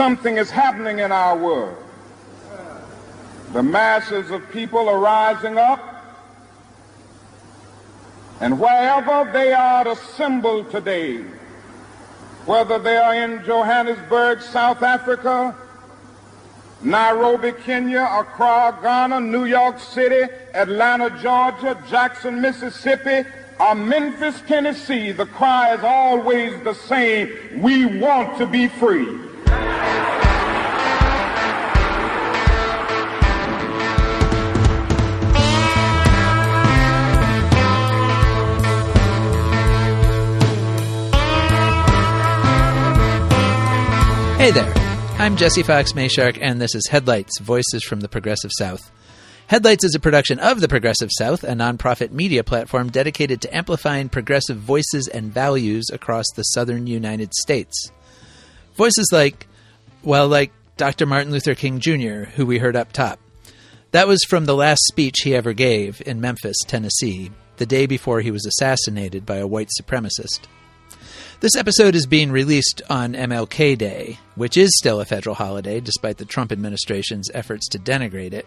something is happening in our world. The masses of people are rising up, and wherever they are assembled today, whether they are in Johannesburg, South Africa, Nairobi, Kenya, Accra, Ghana, New York City, Atlanta, Georgia, Jackson, Mississippi, or Memphis, Tennessee, the cry is always the same: we want to be free. Hey there, I'm Jesse Fox Mayshark, and this is Headlights, Voices from the Progressive South. Headlights is a production of the Progressive South, a nonprofit media platform dedicated to amplifying progressive voices and values across the southern United States. Voices like Dr. Martin Luther King Jr., who we heard up top. That was from the last speech he ever gave in Memphis, Tennessee, the day before he was assassinated by a white supremacist. This episode is being released on MLK Day, which is still a federal holiday despite the Trump administration's efforts to denigrate it.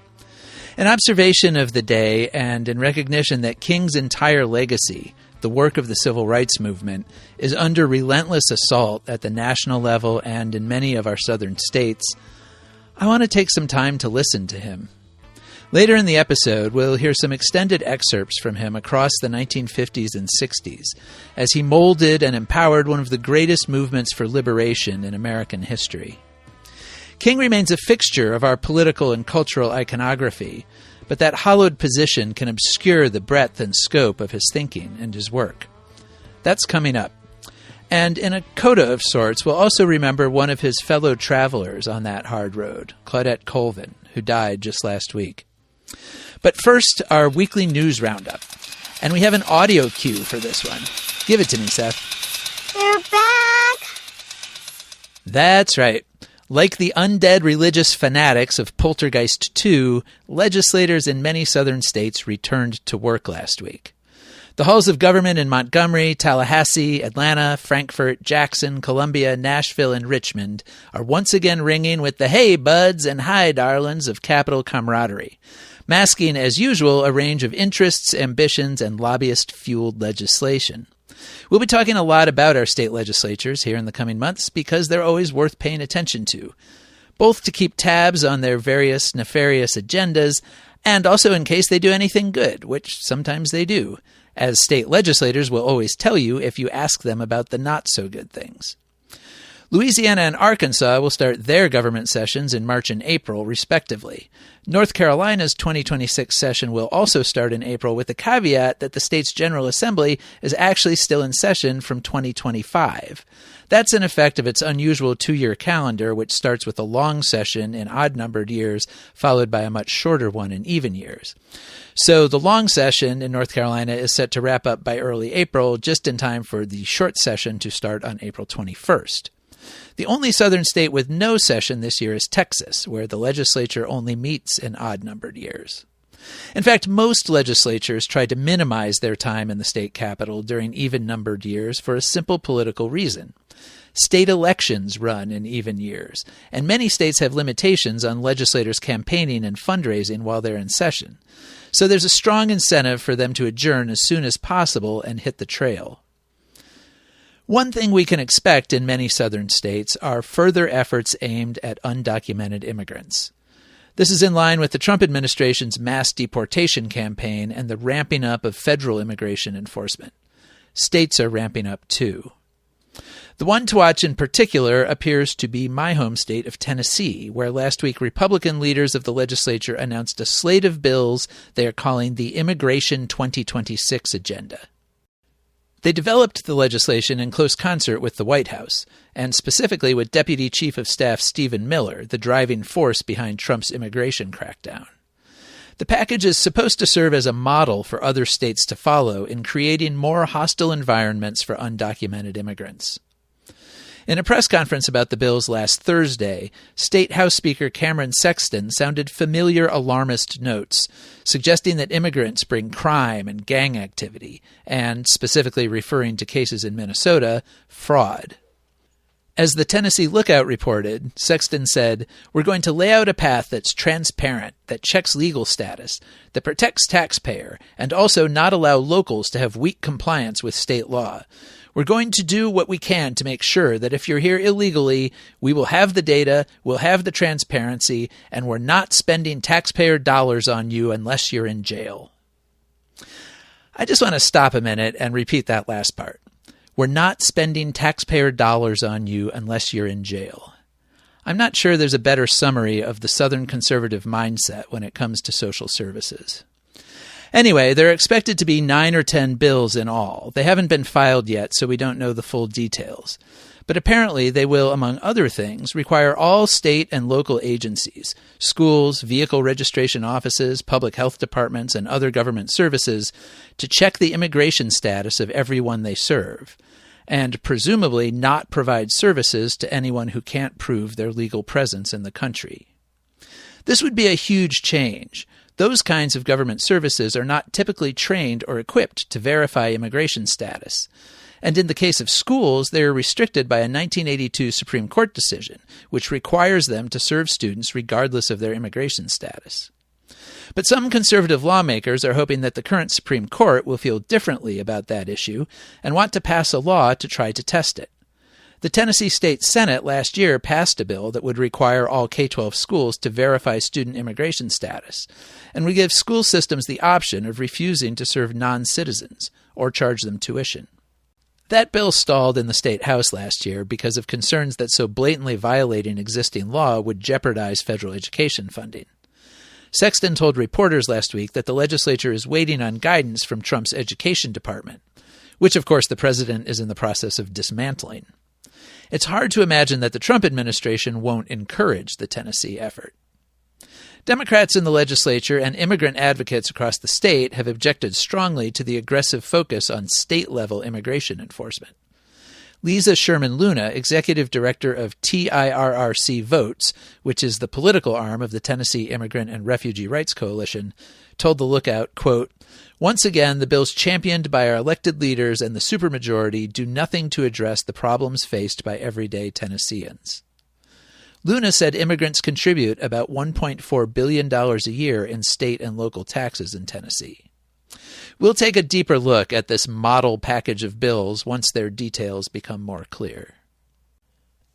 An observation of the day, and in recognition that King's entire legacy, the work of the civil rights movement, is under relentless assault at the national level and in many of our southern states, I want to take some time to listen to him. Later in the episode, we'll hear some extended excerpts from him across the 1950s and 60s, as he molded and empowered one of the greatest movements for liberation in American history. King remains a fixture of our political and cultural iconography, but that hollowed position can obscure the breadth and scope of his thinking and his work. That's coming up. And in a coda of sorts, we'll also remember one of his fellow travelers on that hard road, Claudette Colvin, who died just last week. But first, our weekly news roundup. And we have an audio cue for this one. Give it to me, Seth. They're back! That's right. Like the undead religious fanatics of Poltergeist 2, legislators in many southern states returned to work last week. The halls of government in Montgomery, Tallahassee, Atlanta, Frankfort, Jackson, Columbia, Nashville, and Richmond are once again ringing with the hey buds and hi darlings of Capitol camaraderie, masking, as usual, a range of interests, ambitions, and lobbyist-fueled legislation. We'll be talking a lot about our state legislatures here in the coming months because they're always worth paying attention to, both to keep tabs on their various nefarious agendas and also in case they do anything good, which sometimes they do, as state legislators will always tell you if you ask them about the not-so-good things. Louisiana and Arkansas will start their government sessions in March and April, respectively. North Carolina's 2026 session will also start in April, with the caveat that the state's General Assembly is actually still in session from 2025. That's an effect of its unusual two-year calendar, which starts with a long session in odd-numbered years, followed by a much shorter one in even years. So the long session in North Carolina is set to wrap up by early April, just in time for the short session to start on April 21st. The only southern state with no session this year is Texas, where the legislature only meets in odd-numbered years. In fact, most legislatures try to minimize their time in the state capitol during even-numbered years for a simple political reason. State elections run in even years, and many states have limitations on legislators campaigning and fundraising while they're in session. So there's a strong incentive for them to adjourn as soon as possible and hit the trail. One thing we can expect in many southern states are further efforts aimed at undocumented immigrants. This is in line with the Trump administration's mass deportation campaign and the ramping up of federal immigration enforcement. States are ramping up too. The one to watch in particular appears to be my home state of Tennessee, where last week Republican leaders of the legislature announced a slate of bills they are calling the Immigration 2026 agenda. They developed the legislation in close concert with the White House, and specifically with Deputy Chief of Staff Stephen Miller, the driving force behind Trump's immigration crackdown. The package is supposed to serve as a model for other states to follow in creating more hostile environments for undocumented immigrants. In a press conference about the bills last Thursday, State House Speaker Cameron Sexton sounded familiar alarmist notes, suggesting that immigrants bring crime and gang activity, and, specifically referring to cases in Minnesota, fraud. As the Tennessee Lookout reported, Sexton said, "We're going to lay out a path that's transparent, that checks legal status, that protects taxpayer, and also not allow locals to have weak compliance with state law. We're going to do what we can to make sure that if you're here illegally, we will have the data, we'll have the transparency, and we're not spending taxpayer dollars on you unless you're in jail." I just want to stop a minute and repeat that last part. We're not spending taxpayer dollars on you unless you're in jail. I'm not sure there's a better summary of the Southern conservative mindset when it comes to social services. Anyway, there are expected to be 9 or 10 bills in all. They haven't been filed yet, so we don't know the full details. But apparently they will, among other things, require all state and local agencies, schools, vehicle registration offices, public health departments, and other government services to check the immigration status of everyone they serve, and presumably not provide services to anyone who can't prove their legal presence in the country. This would be a huge change. Those kinds of government services are not typically trained or equipped to verify immigration status. And in the case of schools, they are restricted by a 1982 Supreme Court decision, which requires them to serve students regardless of their immigration status. But some conservative lawmakers are hoping that the current Supreme Court will feel differently about that issue and want to pass a law to try to test it. The Tennessee State Senate last year passed a bill that would require all K-12 schools to verify student immigration status, and would give school systems the option of refusing to serve non-citizens or charge them tuition. That bill stalled in the State House last year because of concerns that so blatantly violating existing law would jeopardize federal education funding. Sexton told reporters last week that the legislature is waiting on guidance from Trump's Education Department, which of course the president is in the process of dismantling. It's hard to imagine that the Trump administration won't encourage the Tennessee effort. Democrats in the legislature and immigrant advocates across the state have objected strongly to the aggressive focus on state-level immigration enforcement. Lisa Sherman Luna, executive director of TIRRC Votes, which is the political arm of the Tennessee Immigrant and Refugee Rights Coalition, told the Lookout, quote, "Once again, the bills championed by our elected leaders and the supermajority do nothing to address the problems faced by everyday Tennesseans." Luna said immigrants contribute about $1.4 billion a year in state and local taxes in Tennessee. We'll take a deeper look at this model package of bills once their details become more clear.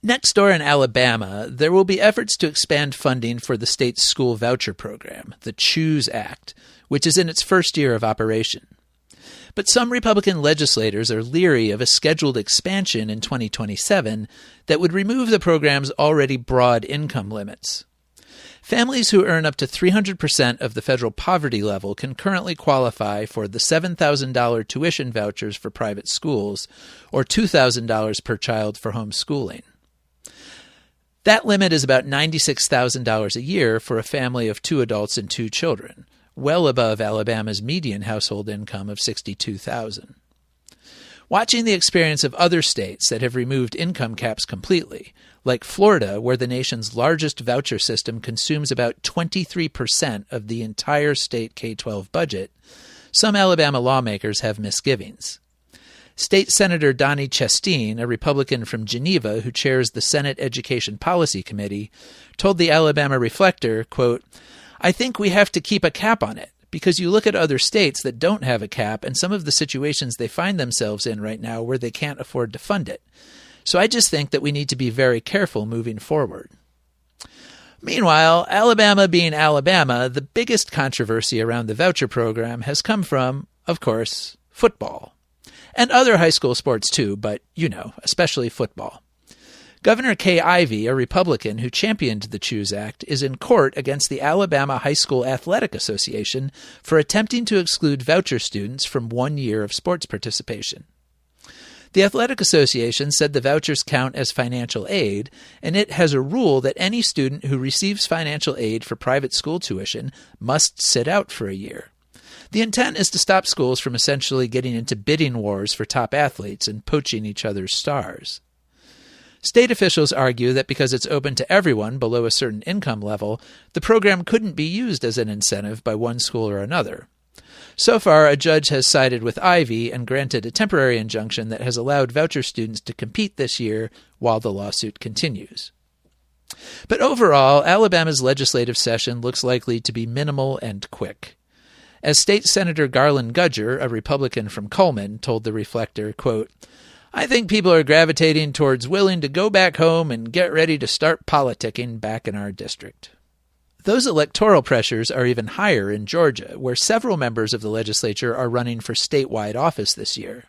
Next door in Alabama, there will be efforts to expand funding for the state's school voucher program, the CHOOSE Act, which is in its first year of operation. But some Republican legislators are leery of a scheduled expansion in 2027 that would remove the program's already broad income limits. Families who earn up to 300% of the federal poverty level can currently qualify for the $7,000 tuition vouchers for private schools or $2,000 per child for homeschooling. That limit is about $96,000 a year for a family of 2 adults and 2 children, well above Alabama's median household income of $62,000. Watching the experience of other states that have removed income caps completely, like Florida, where the nation's largest voucher system consumes about 23% of the entire state K-12 budget, some Alabama lawmakers have misgivings. State Senator Donnie Chasteen, a Republican from Geneva who chairs the Senate Education Policy Committee, told the Alabama Reflector, quote, "I think we have to keep a cap on it, because you look at other states that don't have a cap and some of the situations they find themselves in right now where they can't afford to fund it. So I just think that we need to be very careful moving forward." Meanwhile, Alabama being Alabama, the biggest controversy around the voucher program has come from, of course, football. And other high school sports too, but, especially football. Governor Kay Ivey, a Republican who championed the CHOOSE Act, is in court against the Alabama High School Athletic Association for attempting to exclude voucher students from 1 year of sports participation. The Athletic Association said the vouchers count as financial aid, and it has a rule that any student who receives financial aid for private school tuition must sit out for a year. The intent is to stop schools from essentially getting into bidding wars for top athletes and poaching each other's stars. State officials argue that because it's open to everyone below a certain income level, the program couldn't be used as an incentive by one school or another. So far, a judge has sided with Ivy and granted a temporary injunction that has allowed voucher students to compete this year while the lawsuit continues. But overall, Alabama's legislative session looks likely to be minimal and quick. As State Senator Garland Gudger, a Republican from Cullman, told the Reflector, quote, "I think people are gravitating towards willing to go back home and get ready to start politicking back in our district." Those electoral pressures are even higher in Georgia, where several members of the legislature are running for statewide office this year.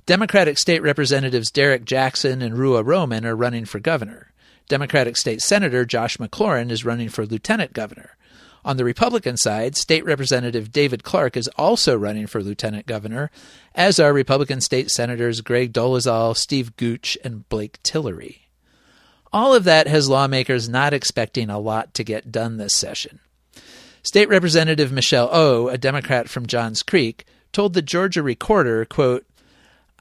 Democratic State Representatives Derek Jackson and Rua Roman are running for governor. Democratic State Senator Josh McLaurin is running for lieutenant governor. On the Republican side, State Representative David Clark is also running for lieutenant governor, as are Republican State Senators Greg Dolezal, Steve Gooch, and Blake Tillery. All of that has lawmakers not expecting a lot to get done this session. State Representative Michelle O, a Democrat from Johns Creek, told the Georgia Recorder, quote,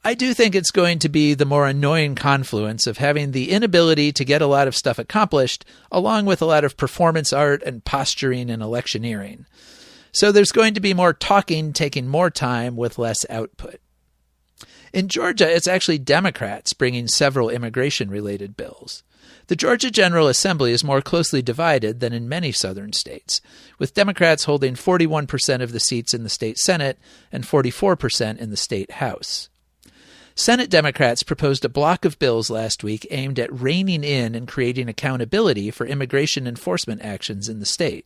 "I do think it's going to be the more annoying confluence of having the inability to get a lot of stuff accomplished, along with a lot of performance art and posturing and electioneering. So there's going to be more talking taking more time with less output." In Georgia, it's actually Democrats bringing several immigration-related bills. The Georgia General Assembly is more closely divided than in many southern states, with Democrats holding 41% of the seats in the state Senate and 44% in the state House. Senate Democrats proposed a block of bills last week aimed at reining in and creating accountability for immigration enforcement actions in the state.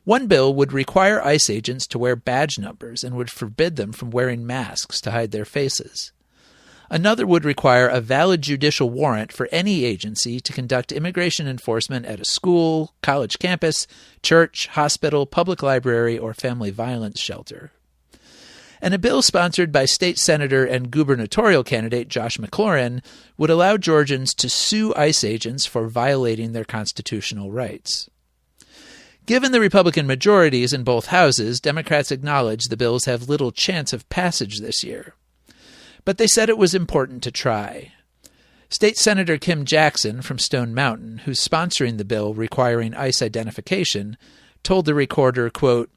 One bill would require ICE agents to wear badge numbers and would forbid them from wearing masks to hide their faces. Another would require a valid judicial warrant for any agency to conduct immigration enforcement at a school, college campus, church, hospital, public library, or family violence shelter. And a bill sponsored by state senator and gubernatorial candidate Josh McLaurin would allow Georgians to sue ICE agents for violating their constitutional rights. Given the Republican majorities in both houses, Democrats acknowledge the bills have little chance of passage this year. But they said it was important to try. State Senator Kim Jackson from Stone Mountain, who's sponsoring the bill requiring ICE identification, told the Recorder, quote,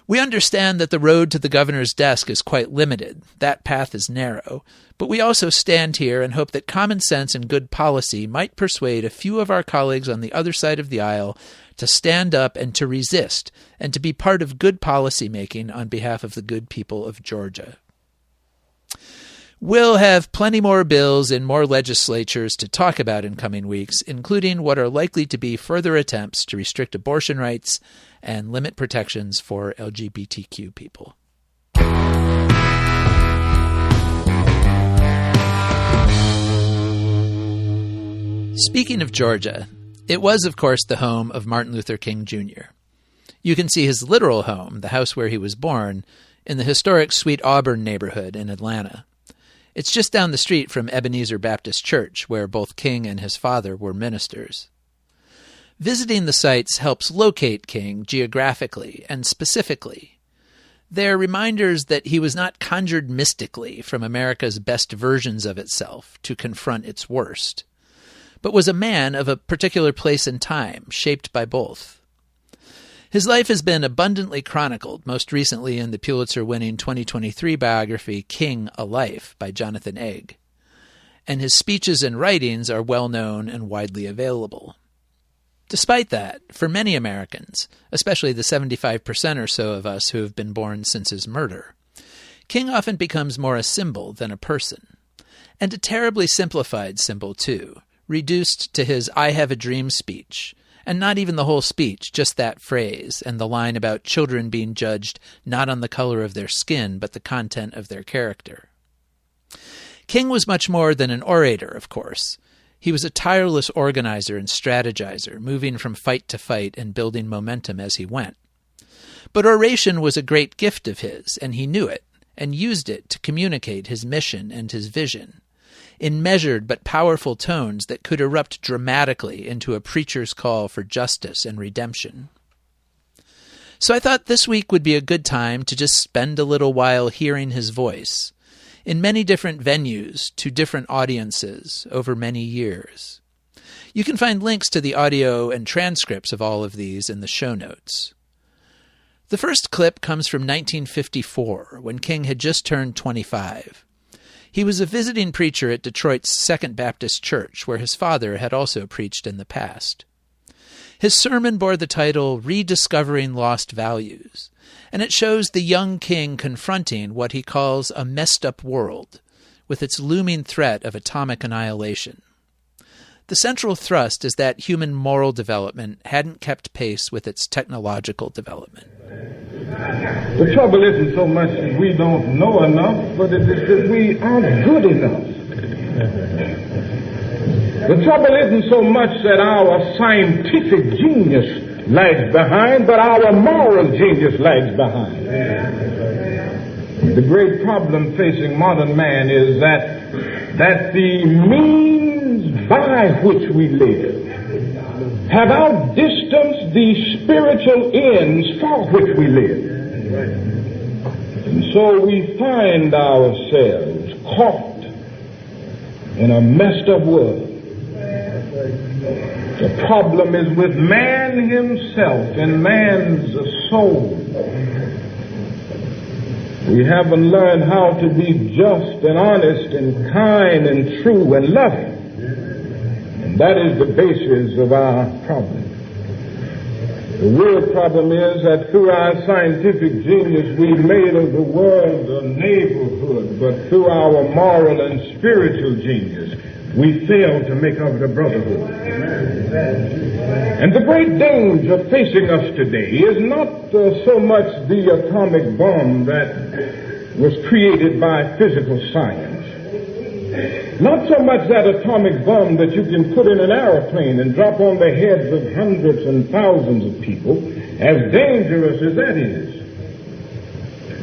"We understand that the road to the governor's desk is quite limited. That path is narrow. But we also stand here and hope that common sense and good policy might persuade a few of our colleagues on the other side of the aisle to stand up and to resist and to be part of good policy making on behalf of the good people of Georgia." We'll have plenty more bills in more legislatures to talk about in coming weeks, including what are likely to be further attempts to restrict abortion rights and limit protections for LGBTQ people. Speaking of Georgia, it was, of course, the home of Martin Luther King Jr. You can see his literal home, the house where he was born, in the historic Sweet Auburn neighborhood in Atlanta. It's just down the street from Ebenezer Baptist Church, where both King and his father were ministers. Visiting the sites helps locate King geographically and specifically. They're reminders that he was not conjured mystically from America's best versions of itself to confront its worst, but was a man of a particular place and time, shaped by both. His life has been abundantly chronicled, most recently in the Pulitzer-winning 2023 biography King, A Life by Jonathan Egg. And his speeches and writings are well known and widely available. Despite that, for many Americans, especially the 75% or so of us who have been born since his murder, King often becomes more a symbol than a person. And a terribly simplified symbol, too, reduced to his "I have a dream" speech. And not even the whole speech, just that phrase, and the line about children being judged not on the color of their skin, but the content of their character. King was much more than an orator, of course. He was a tireless organizer and strategizer, moving from fight to fight and building momentum as he went. But oration was a great gift of his, and he knew it, and used it to communicate his mission and his vision, in measured but powerful tones that could erupt dramatically into a preacher's call for justice and redemption. So I thought this week would be a good time to just spend a little while hearing his voice, in many different venues, to different audiences, over many years. You can find links to the audio and transcripts of all of these in the show notes. The first clip comes from 1954, when King had just turned 25. He was a visiting preacher at Detroit's Second Baptist Church, where his father had also preached in the past. His sermon bore the title Rediscovering Lost Values, and it shows the young King confronting what he calls a messed-up world, with its looming threat of atomic annihilation. The central thrust is that human moral development hadn't kept pace with its technological development. The trouble isn't so much that we don't know enough, but it is that we aren't good enough. The trouble isn't so much that our scientific genius lags behind, but our moral genius lags behind. The great problem facing modern man is that the means by which we live have outdistanced the spiritual ends for which we live. And so we find ourselves caught in a messed up world. The problem is with man himself and man's soul. We haven't learned how to be just and honest and kind and true and loving. And that is the basis of our problem. The real problem is that through our scientific genius we've made of the world a neighborhood, but through our moral and spiritual genius we fail to make of it a brotherhood. And the great danger facing us today is not so much the atomic bomb that was created by physical science. Not so much that atomic bomb that you can put in an airplane and drop on the heads of hundreds and thousands of people, as dangerous as that is.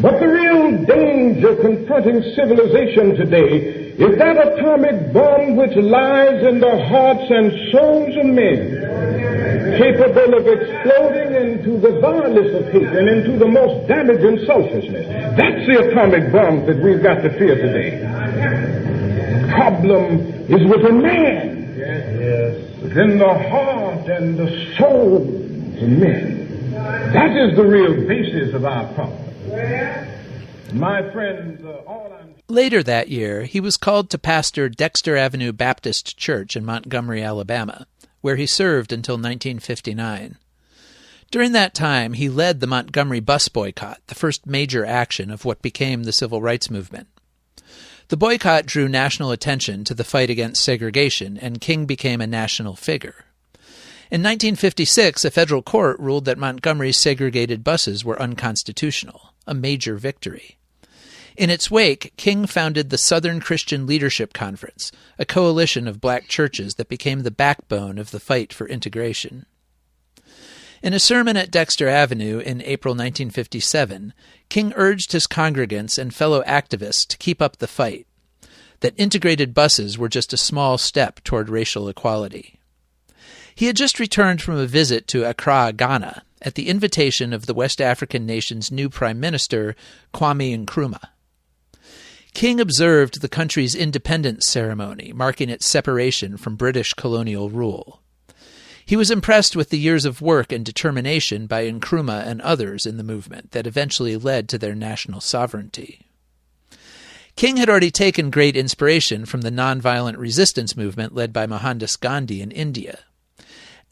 But the real danger confronting civilization today is that atomic bomb which lies in the hearts and souls of men, capable of exploding into the vilest of hate and into the most damaging selfishness. That's the atomic bomb that we've got to fear today. The problem is within man, within the heart and the soul of men. That is the real basis of our problem. My friends, Later that year, he was called to pastor Dexter Avenue Baptist Church in Montgomery, Alabama, where he served until 1959. During that time, he led the Montgomery bus boycott, the first major action of what became the civil rights movement. The boycott drew national attention to the fight against segregation, and King became a national figure. In 1956, a federal court ruled that Montgomery's segregated buses were unconstitutional, a major victory. In its wake, King founded the Southern Christian Leadership Conference, a coalition of black churches that became the backbone of the fight for integration. In a sermon at Dexter Avenue in April 1957, King urged his congregants and fellow activists to keep up the fight, that integrated buses were just a small step toward racial equality. He had just returned from a visit to Accra, Ghana, at the invitation of the West African nation's new Prime Minister, Kwame Nkrumah. King observed the country's independence ceremony, marking its separation from British colonial rule. He was impressed with the years of work and determination by Nkrumah and others in the movement that eventually led to their national sovereignty. King had already taken great inspiration from the nonviolent resistance movement led by Mohandas Gandhi in India,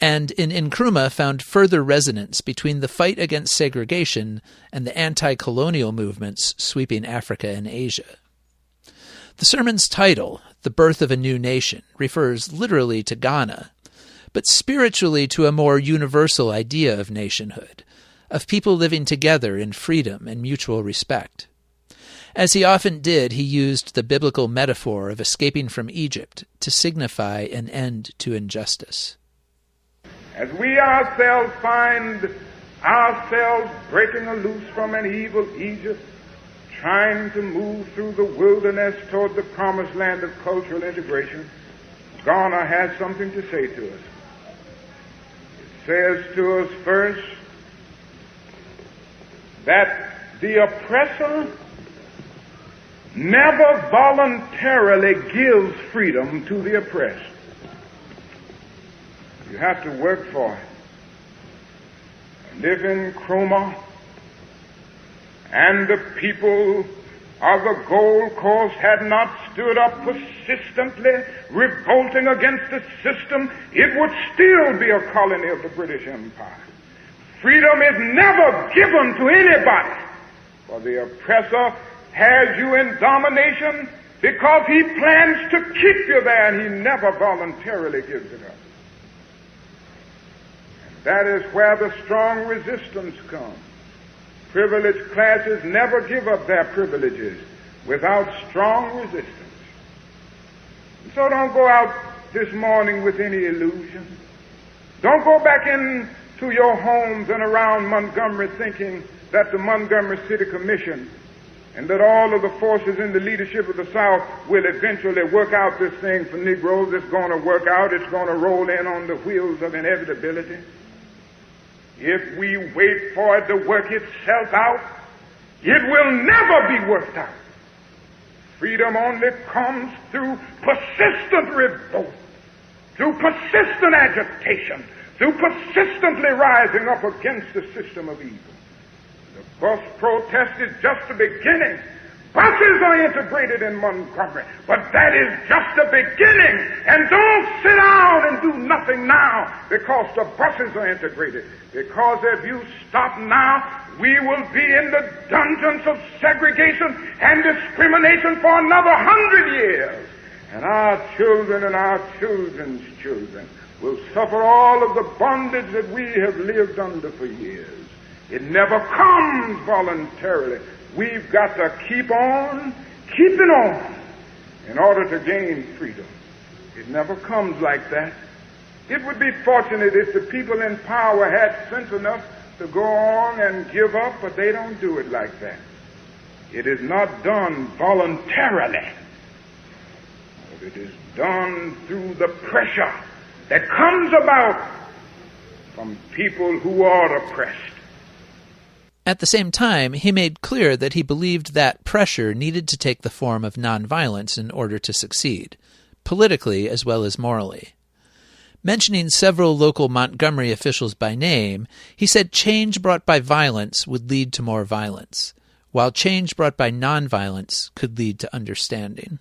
and in Nkrumah found further resonance between the fight against segregation and the anti-colonial movements sweeping Africa and Asia. The sermon's title, The Birth of a New Nation, refers literally to Ghana, but spiritually to a more universal idea of nationhood, of people living together in freedom and mutual respect. As he often did, he used the biblical metaphor of escaping from Egypt to signify an end to injustice. As we ourselves find ourselves breaking loose from an evil Egypt, trying to move through the wilderness toward the promised land of cultural integration, Ghana has something to say to us. It says to us first that the oppressor never voluntarily gives freedom to the oppressed. You have to work for it. And if Nkrumah and the people of the Gold Coast had not stood up persistently, revolting against the system, it would still be a colony of the British Empire. Freedom is never given to anybody, for the oppressor has you in domination because he plans to keep you there, and he never voluntarily gives it up. And that is where the strong resistance comes. Privileged classes never give up their privileges without strong resistance. And so don't go out this morning with any illusion. Don't go back into your homes and around Montgomery thinking that the Montgomery City Commission and that all of the forces in the leadership of the South will eventually work out this thing for Negroes. It's going to work out. It's going to roll in on the wheels of inevitability. If we wait for it to work itself out, it will never be worked out. Freedom only comes through persistent revolt, through persistent agitation, through persistently rising up against the system of evil. The bus protest is just the beginning. Buses are integrated in Montgomery, but that is just the beginning. And don't sit down and do nothing now because the buses are integrated. Because if you stop now, we will be in the dungeons of segregation and discrimination for another 100 years. And our children and our children's children will suffer all of the bondage that we have lived under for years. It never comes voluntarily. We've got to keep on keeping on in order to gain freedom. It never comes like that. It would be fortunate if the people in power had sense enough to go on and give up, but they don't do it like that. It is not done voluntarily, but it is done through the pressure that comes about from people who are oppressed. At the same time, he made clear that he believed that pressure needed to take the form of nonviolence in order to succeed, politically as well as morally. Mentioning several local Montgomery officials by name, he said change brought by violence would lead to more violence, while change brought by nonviolence could lead to understanding.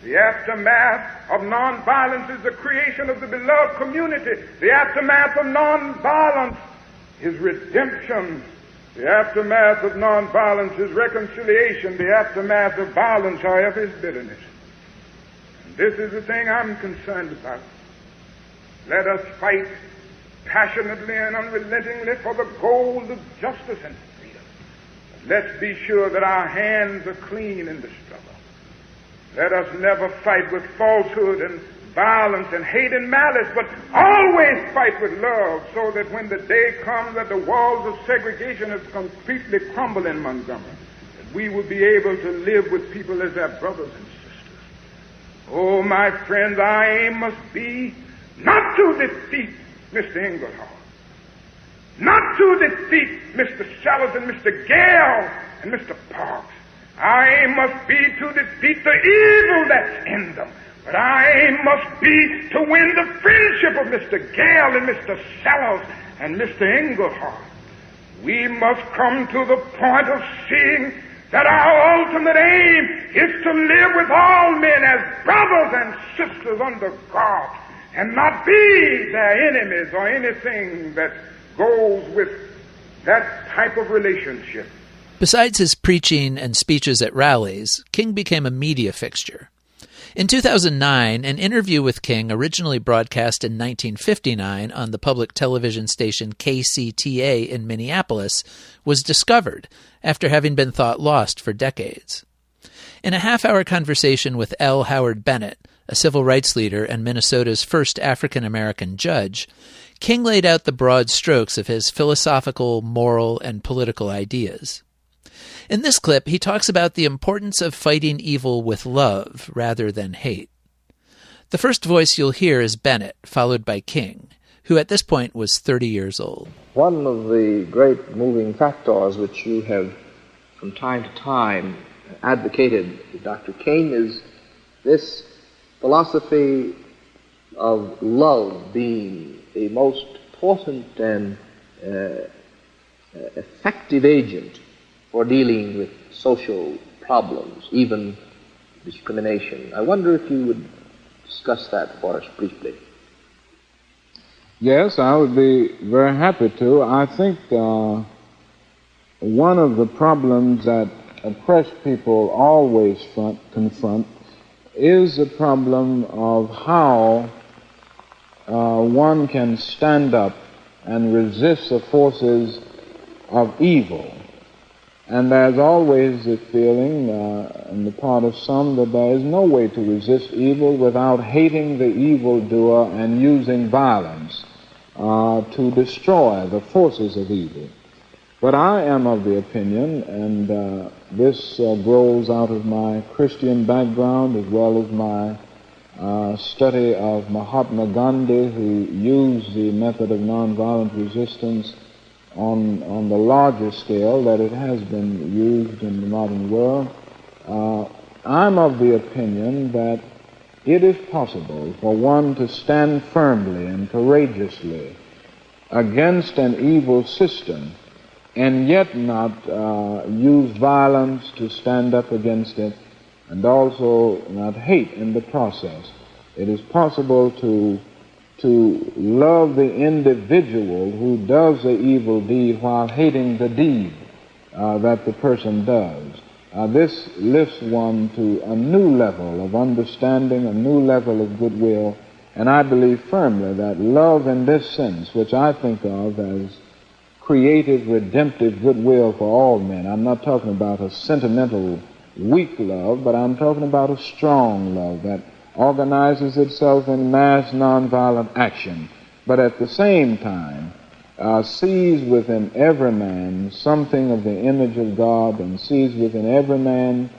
The aftermath of nonviolence is the creation of the beloved community. The aftermath of nonviolence is redemption. The aftermath of nonviolence is reconciliation. The aftermath of violence, however, is bitterness. And this is the thing I'm concerned about. Let us fight passionately and unrelentingly for the goal of justice and freedom. But let's be sure that our hands are clean in the struggle. Let us never fight with falsehood and violence and hate and malice, but always fight with love, so that when the day comes that the walls of segregation have completely crumbled in Montgomery, that we will be able to live with people as their brothers and sisters. Oh, my friends, our aim must be not to defeat Mr. Inglehart, not to defeat Mr. Sellers and Mr. Gale and Mr. Parks. Our aim must be to defeat the evil that's in them. But our aim must be to win the friendship of Mr. Gale and Mr. Sellers and Mr. Inglehart. We must come to the point of seeing that our ultimate aim is to live with all men as brothers and sisters under God, and not be their enemies or anything that goes with that type of relationship. Besides his preaching and speeches at rallies, King became a media fixture. In 2009, an interview with King, originally broadcast in 1959 on the public television station KCTA in Minneapolis, was discovered after having been thought lost for decades. In a half-hour conversation with L. Howard Bennett, a civil rights leader and Minnesota's first African-American judge, King laid out the broad strokes of his philosophical, moral, and political ideas. In this clip, he talks about the importance of fighting evil with love rather than hate. The first voice you'll hear is Bennett, followed by King, who at this point was 30 years old. One of the great moving factors which you have from time to time advocated, Dr. King, is this philosophy of love being the most potent and effective agent for dealing with social problems, even discrimination. I wonder if you would discuss that for us briefly. Yes, I would be very happy to. I think one of the problems that oppressed people always confront is the problem of how one can stand up and resist the forces of evil. And there's always the feeling on the part of some that there is no way to resist evil without hating the evildoer and using violence to destroy the forces of evil. But I am of the opinion, and this grows out of my Christian background as well as my study of Mahatma Gandhi, who used the method of nonviolent resistance on the larger scale that it has been used in the modern world. I'm of the opinion that it is possible for one to stand firmly and courageously against an evil system and yet not use violence to stand up against it, and also not hate in the process. It is possible to love the individual who does the evil deed while hating the deed that the person does. This lifts one to a new level of understanding, a new level of goodwill, and I believe firmly that love in this sense, which I think of as creative, redemptive goodwill for all men. I'm not talking about a sentimental, weak love, but I'm talking about a strong love that organizes itself in mass nonviolent action, but at the same time sees within every man something of the image of God and sees within every man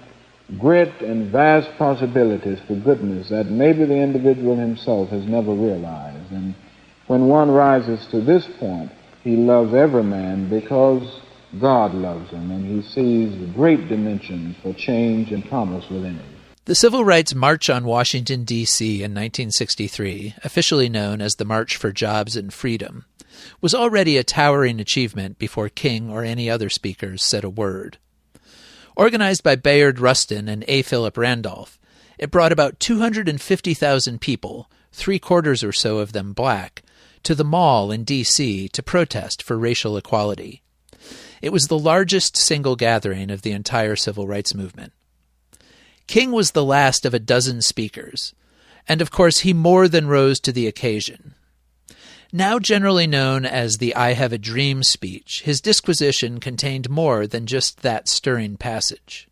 great and vast possibilities for goodness that maybe the individual himself has never realized. And when one rises to this point, he loves every man because God loves him, and he sees great dimensions for change and promise within him. The Civil Rights March on Washington, D.C. in 1963, officially known as the March for Jobs and Freedom, was already a towering achievement before King or any other speakers said a word. Organized by Bayard Rustin and A. Philip Randolph, it brought about 250,000 people, 3/4 or so of them black, to the mall in D.C. to protest for racial equality. It was the largest single gathering of the entire civil rights movement. King was the last of a dozen speakers, and of course he more than rose to the occasion. Now generally known as the I Have a Dream speech, his disquisition contained more than just that stirring passage.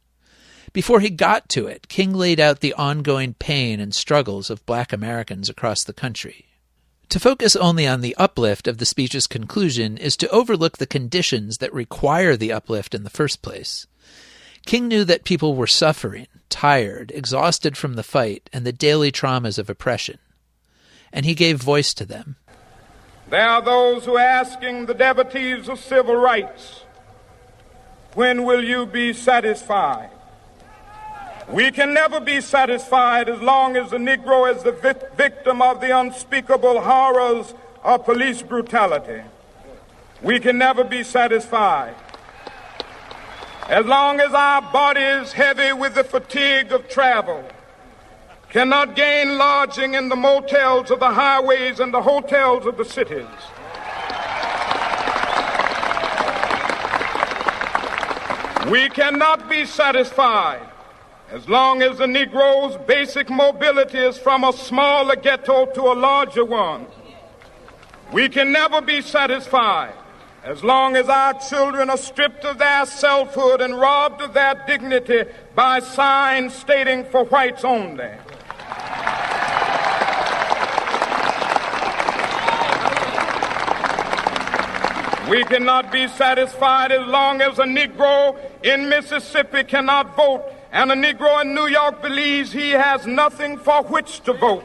Before he got to it, King laid out the ongoing pain and struggles of black Americans across the country. To focus only on the uplift of the speech's conclusion is to overlook the conditions that require the uplift in the first place. King knew that people were suffering, tired, exhausted from the fight and the daily traumas of oppression, and he gave voice to them. There are those who are asking the devotees of civil rights, when will you be satisfied? We can never be satisfied as long as the Negro is the victim of the unspeakable horrors of police brutality. We can never be satisfied as long as our body is heavy with the fatigue of travel, cannot gain lodging in the motels of the highways and the hotels of the cities. We cannot be satisfied as long as the Negro's basic mobility is from a smaller ghetto to a larger one. We can never be satisfied as long as our children are stripped of their selfhood and robbed of their dignity by signs stating for whites only. We cannot be satisfied as long as a Negro in Mississippi cannot vote and a Negro in New York believes he has nothing for which to vote.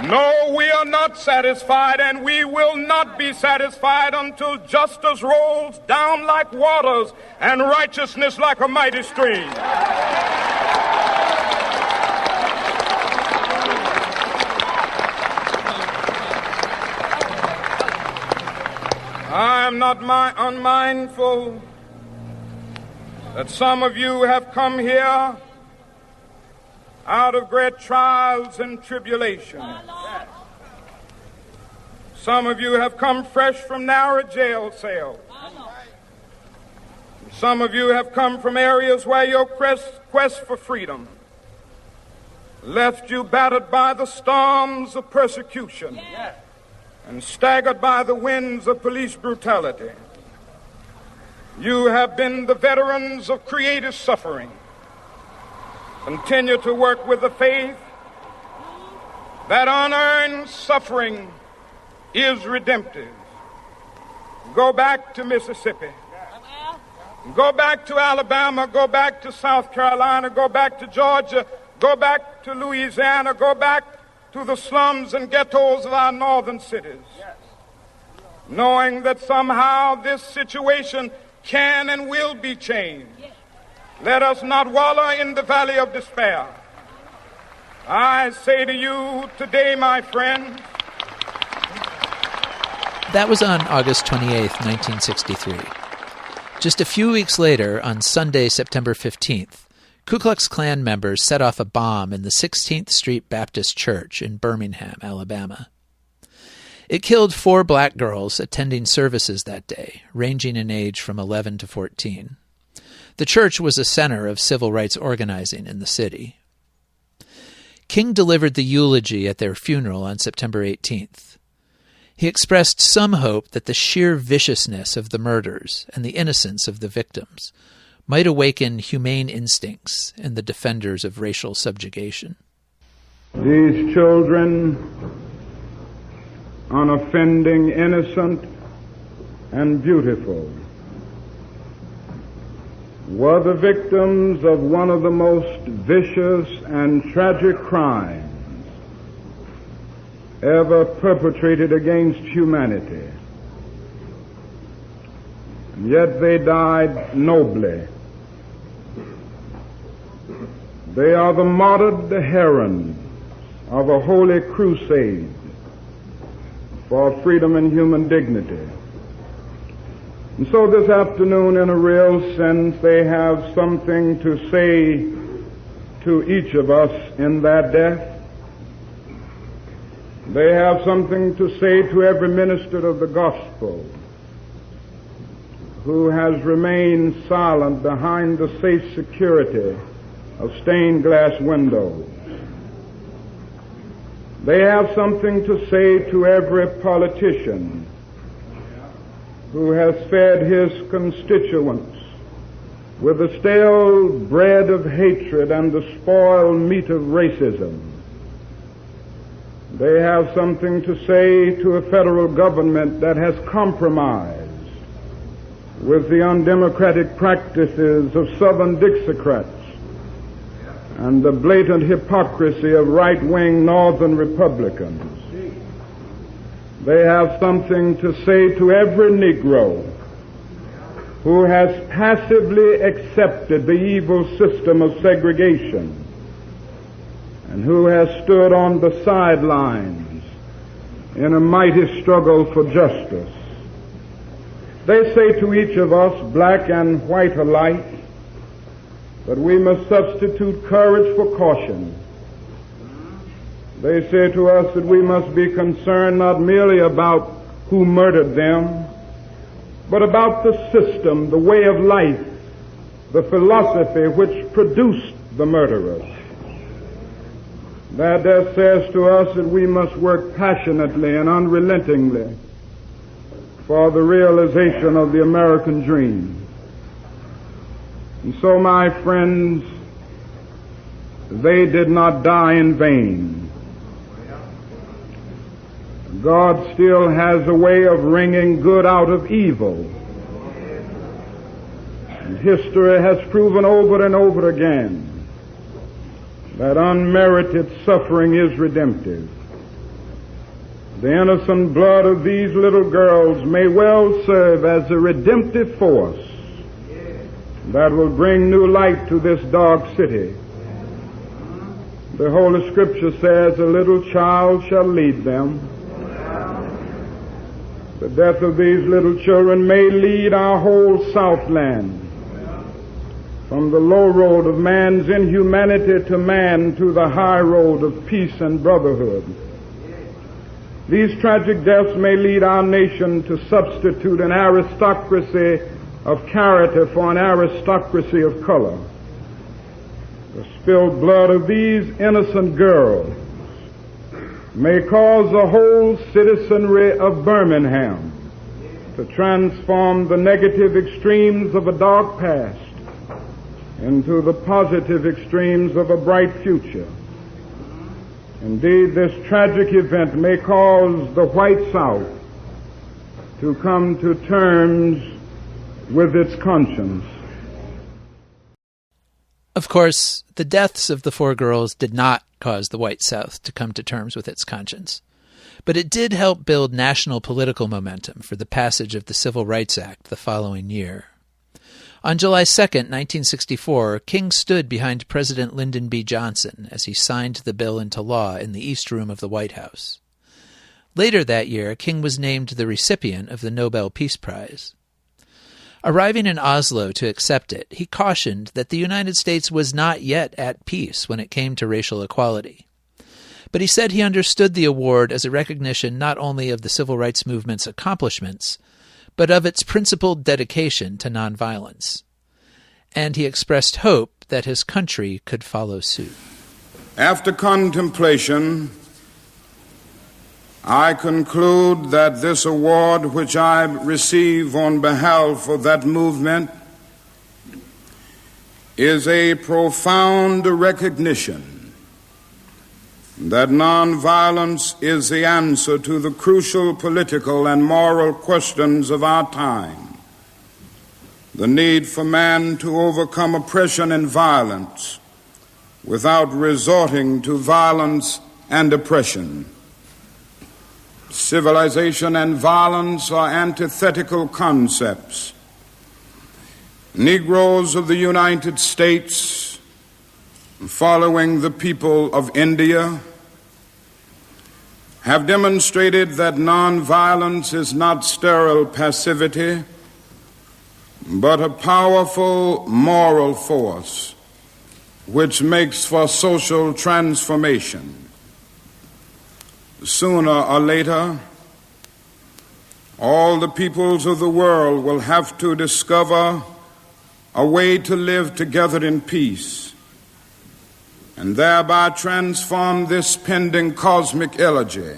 No, we are not satisfied, and we will not be satisfied until justice rolls down like waters and righteousness like a mighty stream. I am not unmindful that some of you have come here out of great trials and tribulations. Some of you have come fresh from narrow jail cells. Some of you have come from areas where your quest for freedom left you battered by the storms of persecution and staggered by the winds of police brutality. You have been the veterans of creative suffering. Continue to work with the faith that unearned suffering is redemptive. Go back to Mississippi. Go back to Alabama. Go back to South Carolina. Go back to Georgia. Go back to Louisiana. Go back to the slums and ghettos of our northern cities. Knowing that somehow this situation can and will be changed. Let us not wallow in the valley of despair. I say to you today, my friends. That was on August 28, 1963. Just a few weeks later, on Sunday, September 15th, Ku Klux Klan members set off a bomb in the 16th Street Baptist Church in Birmingham, Alabama. It killed 4 black girls attending services that day, ranging in age from 11 to 14. The church was a center of civil rights organizing in the city. King delivered the eulogy at their funeral on September 18th. He expressed some hope that the sheer viciousness of the murders and the innocence of the victims might awaken humane instincts in the defenders of racial subjugation. These children, unoffending, innocent, and beautiful, were the victims of one of the most vicious and tragic crimes ever perpetrated against humanity. And yet they died nobly. They are the martyred herons of a holy crusade for freedom and human dignity. And so this afternoon, in a real sense, they have something to say to each of us in that death. They have something to say to every minister of the gospel who has remained silent behind the safe security of stained glass windows. They have something to say to every politician who has fed his constituents with the stale bread of hatred and the spoiled meat of racism. They have something to say to a federal government that has compromised with the undemocratic practices of Southern Dixiecrats and the blatant hypocrisy of right-wing Northern Republicans. They have something to say to every Negro who has passively accepted the evil system of segregation and who has stood on the sidelines in a mighty struggle for justice. They say to each of us, black and white alike, that we must substitute courage for caution. They say to us that we must be concerned not merely about who murdered them, but about the system, the way of life, the philosophy which produced the murderers. That says to us that we must work passionately and unrelentingly for the realization of the American dream. And so, my friends, they did not die in vain. God still has a way of wringing good out of evil. And history has proven over and over again that unmerited suffering is redemptive. The innocent blood of these little girls may well serve as a redemptive force that will bring new light to this dark city. The Holy Scripture says, a little child shall lead them. The death of these little children may lead our whole Southland from the low road of man's inhumanity to man to the high road of peace and brotherhood. These tragic deaths may lead our nation to substitute an aristocracy of character for an aristocracy of color. The spilled blood of these innocent girls may cause the whole citizenry of Birmingham to transform the negative extremes of a dark past into the positive extremes of a bright future. Indeed, this tragic event may cause the white South to come to terms with its conscience. Of course, the deaths of the 4 girls did not cause the white South to come to terms with its conscience, but it did help build national political momentum for the passage of the Civil Rights Act the following year. On July 2, 1964, King stood behind President Lyndon B. Johnson as he signed the bill into law in the East Room of the White House. Later that year, King was named the recipient of the Nobel Peace Prize. Arriving in Oslo to accept it, he cautioned that the United States was not yet at peace when it came to racial equality. But he said he understood the award as a recognition not only of the civil rights movement's accomplishments, but of its principled dedication to nonviolence. And he expressed hope that his country could follow suit. After contemplation, I conclude that this award which I receive on behalf of that movement is a profound recognition that nonviolence is the answer to the crucial political and moral questions of our time. The need for man to overcome oppression and violence without resorting to violence and oppression. Civilization and violence are antithetical concepts. Negroes of the United States, following the people of India, have demonstrated that nonviolence is not sterile passivity, but a powerful moral force which makes for social transformation. Sooner or later, all the peoples of the world will have to discover a way to live together in peace and thereby transform this pending cosmic elegy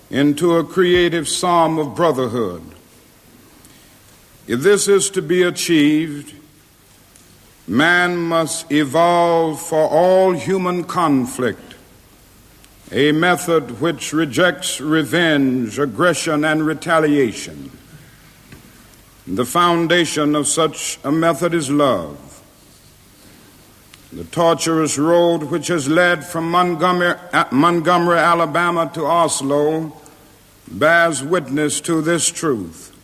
into a creative psalm of brotherhood. If this is to be achieved, man must evolve for all human conflict a method which rejects revenge, aggression, and retaliation. The foundation of such a method is love. The tortuous road which has led from Montgomery, Alabama to Oslo bears witness to this truth.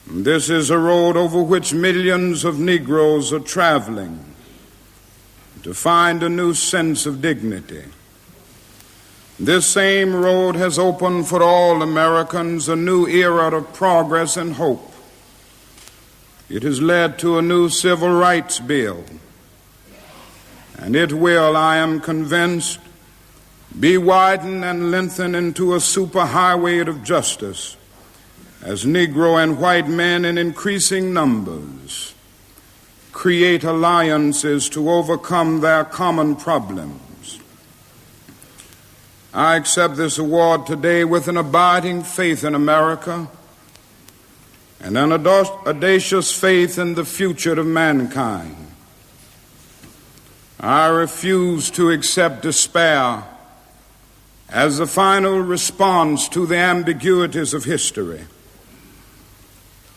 This is a road over which millions of Negroes are traveling to find a new sense of dignity. This same road has opened for all Americans a new era of progress and hope. It has led to a new civil rights bill, and it will, I am convinced, be widened and lengthened into a superhighway of justice as Negro and white men in increasing numbers create alliances to overcome their common problems. I accept this award today with an abiding faith in America and an audacious faith in the future of mankind. I refuse to accept despair as the final response to the ambiguities of history.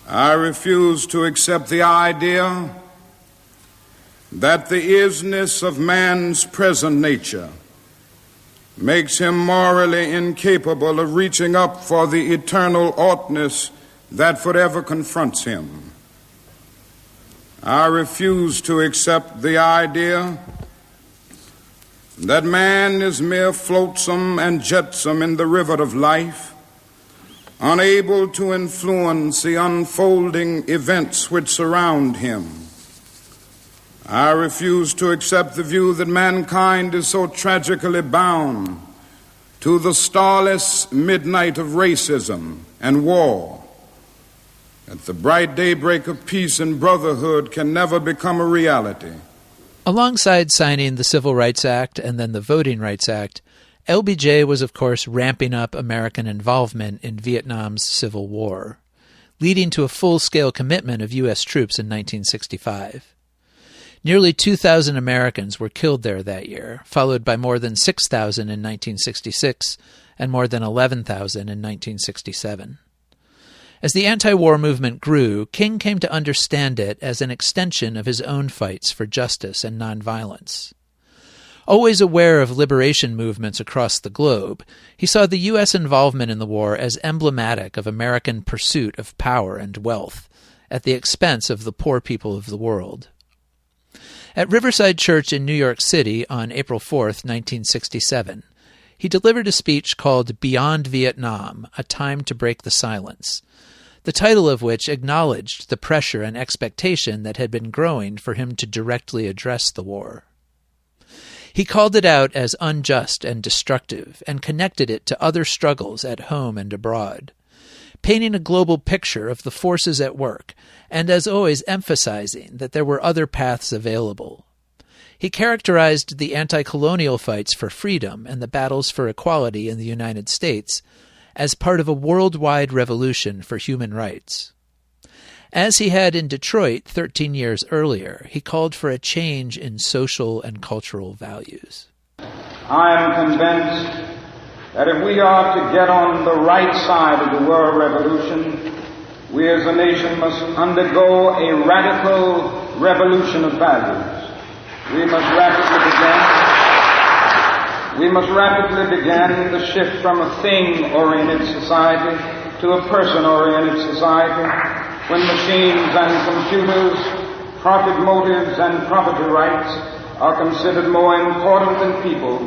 I refuse to accept the idea that the isness of man's present nature makes him morally incapable of reaching up for the eternal oughtness that forever confronts him. I refuse to accept the idea that man is mere flotsam and jetsam in the river of life, unable to influence the unfolding events which surround him. I refuse to accept the view that mankind is so tragically bound to the starless midnight of racism and war that the bright daybreak of peace and brotherhood can never become a reality. Alongside signing the Civil Rights Act and then the Voting Rights Act, LBJ was, of course, ramping up American involvement in Vietnam's Civil War, leading to a full-scale commitment of U.S. troops in 1965. Nearly 2,000 Americans were killed there that year, followed by more than 6,000 in 1966 and more than 11,000 in 1967. As the anti-war movement grew, King came to understand it as an extension of his own fights for justice and nonviolence. Always aware of liberation movements across the globe, he saw the U.S. involvement in the war as emblematic of American pursuit of power and wealth, at the expense of the poor people of the world. At Riverside Church in New York City on April 4th, 1967, he delivered a speech called Beyond Vietnam, A Time to Break the Silence, the title of which acknowledged the pressure and expectation that had been growing for him to directly address the war. He called it out as unjust and destructive and connected it to other struggles at home and abroad, painting a global picture of the forces at work and, as always, emphasizing that there were other paths available. He characterized the anti-colonial fights for freedom and the battles for equality in the United States as part of a worldwide revolution for human rights. As he had in Detroit 13 years earlier, he called for a change in social and cultural values. I am convinced that if we are to get on the right side of the world revolution, we as a nation must undergo a radical revolution of values. We must rapidly begin the shift from a thing-oriented society to a person-oriented society, when machines and computers, profit motives and property rights are considered more important than people.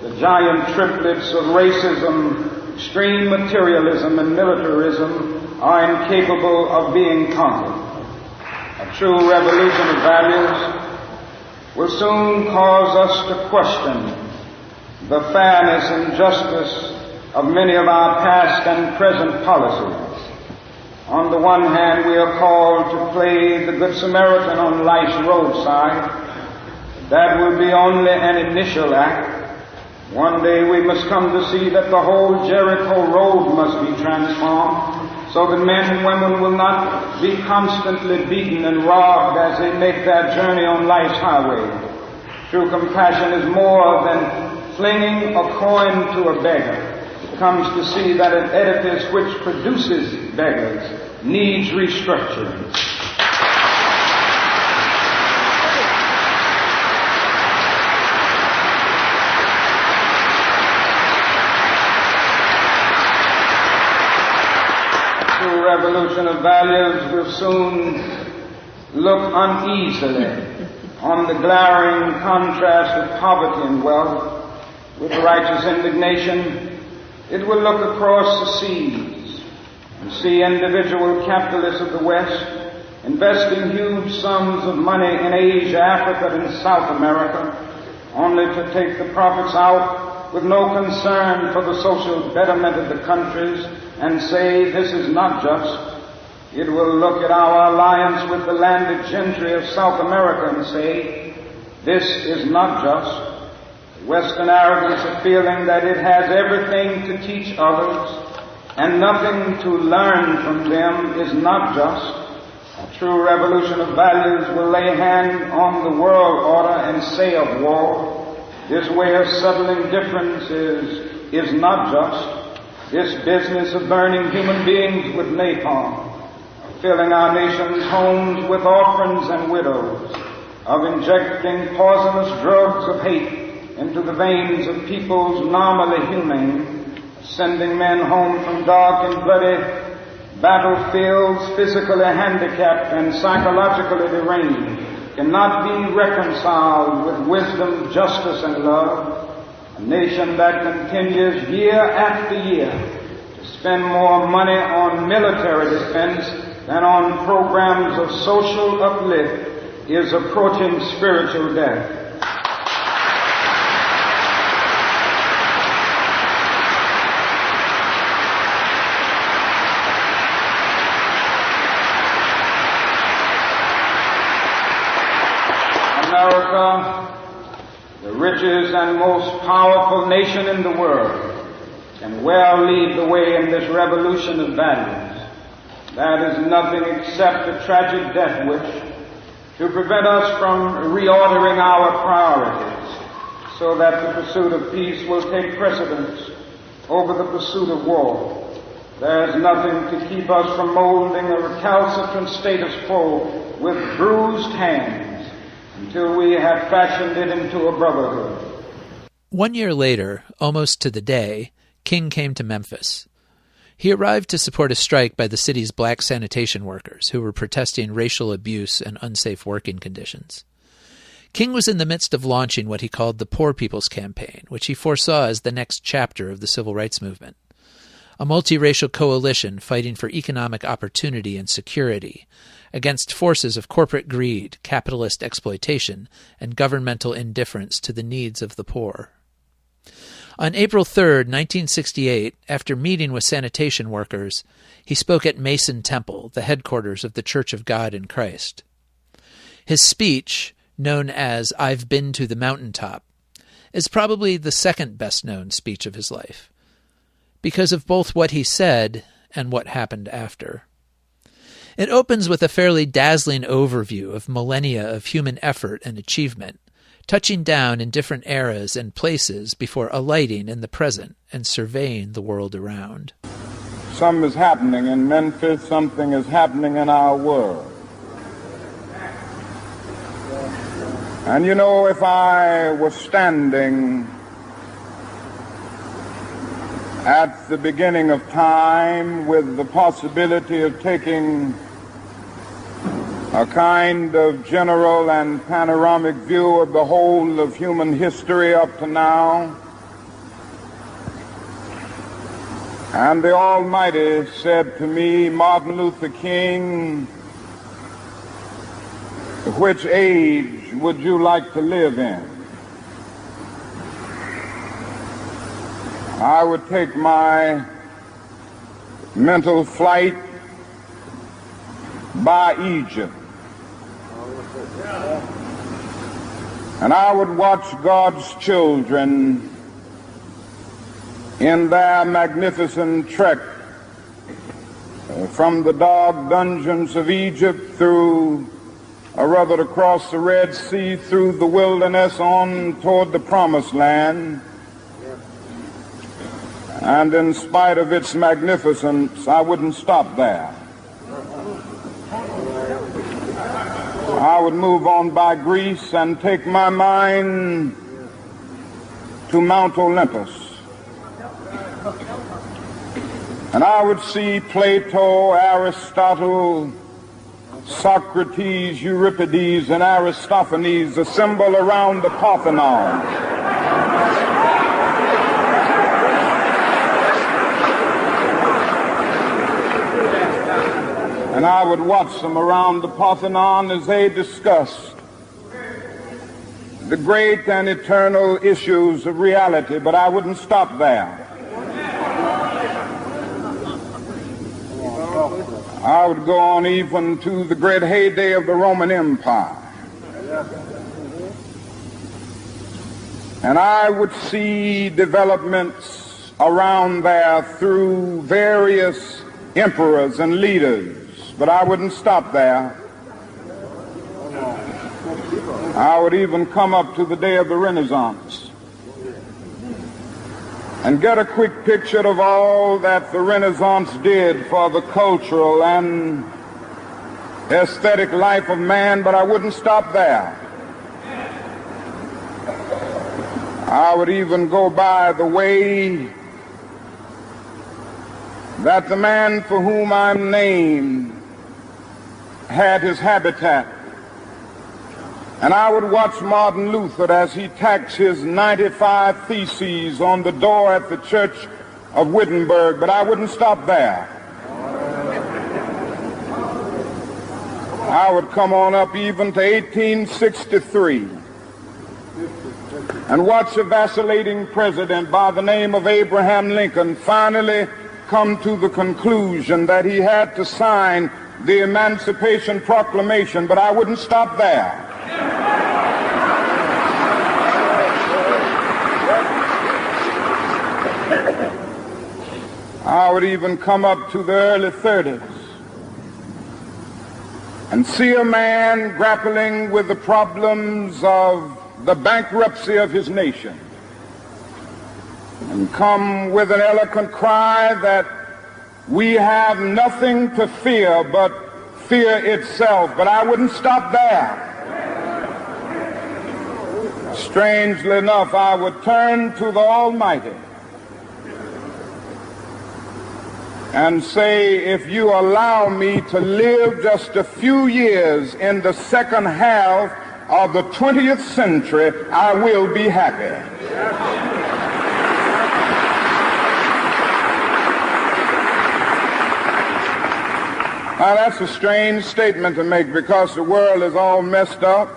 The giant triplets of racism, extreme materialism, and militarism are incapable of being conquered. A true revolution of values will soon cause us to question the fairness and justice of many of our past and present policies. On the one hand, we are called to play the Good Samaritan on life's roadside. That will be only an initial act. One day we must come to see that the whole Jericho road must be transformed, so that men and women will not be constantly beaten and robbed as they make their journey on life's highway. True compassion is more than flinging a coin to a beggar. It comes to see that an edifice which produces beggars needs restructuring. True revolution of values will soon look uneasily on the glaring contrast of poverty and wealth. With righteous indignation, it will look across the seas and see individual capitalists of the West investing huge sums of money in Asia, Africa, and South America, only to take the profits out with no concern for the social betterment of the countries and say this is not just. It will look at our alliance with the landed gentry of South America and say this is not just. Western arrogance of feeling that it has everything to teach others and nothing to learn from them is not just. A true revolution of values will lay hand on the world order and say of war, this way of settling differences is not just. This business of burning human beings with napalm, of filling our nation's homes with orphans and widows, of injecting poisonous drugs of hate into the veins of peoples normally humane, sending men home from dark and bloody battlefields, physically handicapped and psychologically deranged, cannot be reconciled with wisdom, justice, and love. A nation that continues year after year to spend more money on military defense than on programs of social uplift is approaching spiritual death. America, the richest and most powerful nation in the world, can well lead the way in this revolution of values. That is nothing except a tragic death wish to prevent us from reordering our priorities so that the pursuit of peace will take precedence over the pursuit of war. There is nothing to keep us from molding a recalcitrant status quo with bruised hands until we have fashioned it into a brotherhood. 1 year later, almost to the day, King came to Memphis. He arrived to support a strike by the city's black sanitation workers who were protesting racial abuse and unsafe working conditions. King was in the midst of launching what he called the Poor People's Campaign, which he foresaw as the next chapter of the civil rights movement. A multiracial coalition fighting for economic opportunity and security against forces of corporate greed, capitalist exploitation, and governmental indifference to the needs of the poor. On April 3, 1968, after meeting with sanitation workers, he spoke at Mason Temple, the headquarters of the Church of God in Christ. His speech, known as "I've Been to the Mountaintop," is probably the second best-known speech of his life, because of both what he said and what happened after. It opens with a fairly dazzling overview of millennia of human effort and achievement, touching down in different eras and places before alighting in the present and surveying the world around. Something is happening in Memphis, something is happening in our world. And you know, if I was standing at the beginning of time with the possibility of taking a kind of general and panoramic view of the whole of human history up to now, and the Almighty said to me, "Martin Luther King, which age would you like to live in?" I would take my mental flight by Egypt, and I would watch God's children in their magnificent trek from the dark dungeons of Egypt through, or rather across the Red Sea, through the wilderness on toward the Promised Land. And in spite of its magnificence, I wouldn't stop there. I would move on by Greece and take my mind to Mount Olympus. And I would see Plato, Aristotle, Socrates, Euripides, and Aristophanes assemble around the Parthenon. And I would watch them around the Parthenon as they discussed the great and eternal issues of reality, but I wouldn't stop there. I would go on even to the great heyday of the Roman Empire. And I would see developments around there through various emperors and leaders. But I wouldn't stop there. I would even come up to the day of the Renaissance and get a quick picture of all that the Renaissance did for the cultural and aesthetic life of man, but I wouldn't stop there. I would even go by the way that the man for whom I'm named had his habitat. And I would watch Martin Luther as he tacks his 95 Theses on the door at the Church of Wittenberg, but I wouldn't stop there. I would come on up even to 1863 and watch a vacillating president by the name of Abraham Lincoln finally come to the conclusion that he had to sign the Emancipation Proclamation, but I wouldn't stop there. I would even come up to the early 30s and see a man grappling with the problems of the bankruptcy of his nation and come with an eloquent cry that we have nothing to fear but fear itself. But I wouldn't stop there. Strangely enough, I would turn to the Almighty and say, if you allow me to live just a few years in the second half of the 20th century, I will be happy. Now, that's a strange statement to make because the world is all messed up.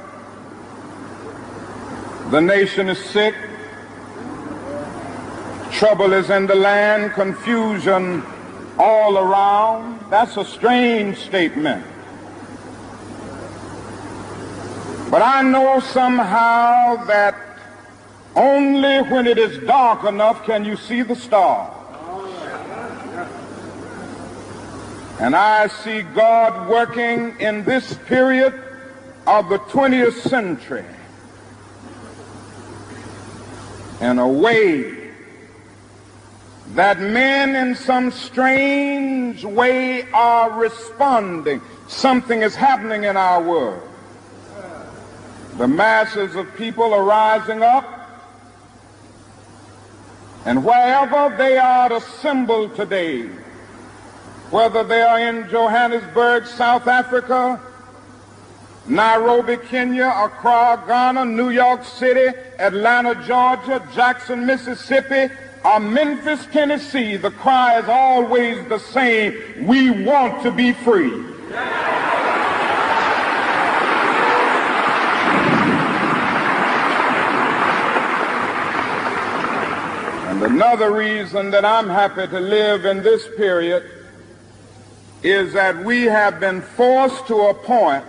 The nation is sick. Trouble is in the land, confusion all around. That's a strange statement. But I know somehow that only when it is dark enough can you see the stars. And I see God working in this period of the 20th century in a way that men in some strange way are responding. Something is happening in our world. The masses of people are rising up, and wherever they are assembled today, whether they are in Johannesburg, South Africa, Nairobi, Kenya, Accra, Ghana, New York City, Atlanta, Georgia, Jackson, Mississippi, or Memphis, Tennessee, the cry is always the same: we want to be free. And another reason that I'm happy to live in this period is that we have been forced to a point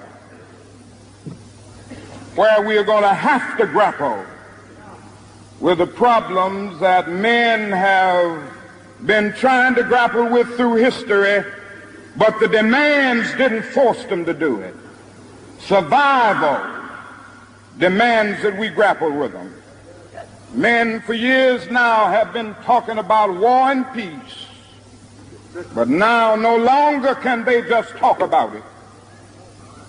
where we are going to have to grapple with the problems that men have been trying to grapple with through history, but the demands didn't force them to do it. Survival demands that we grapple with them. Men for years now have been talking about war and peace, but now no longer can they just talk about it.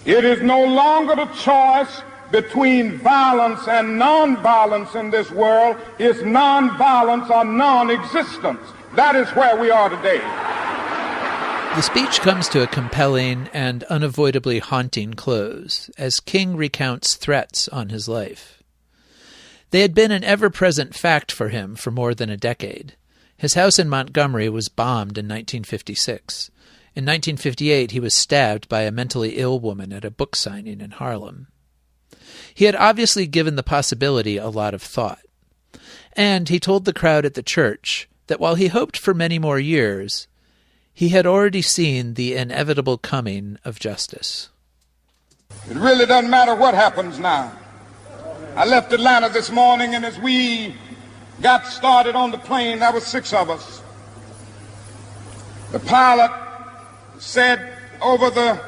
It is no longer the choice between violence and nonviolence in this world. It's nonviolence or non-existence. That is where we are today. The speech comes to a compelling and unavoidably haunting close as King recounts threats on his life. They had been an ever-present fact for him for more than a decade. His house in Montgomery was bombed in 1956. In 1958, he was stabbed by a mentally ill woman at a book signing in Harlem. He had obviously given the possibility a lot of thought. And he told the crowd at the church that while he hoped for many more years, he had already seen the inevitable coming of justice. It really doesn't matter what happens now. I left Atlanta this morning, and as we got started on the plane, there were 6 of us. The pilot said over the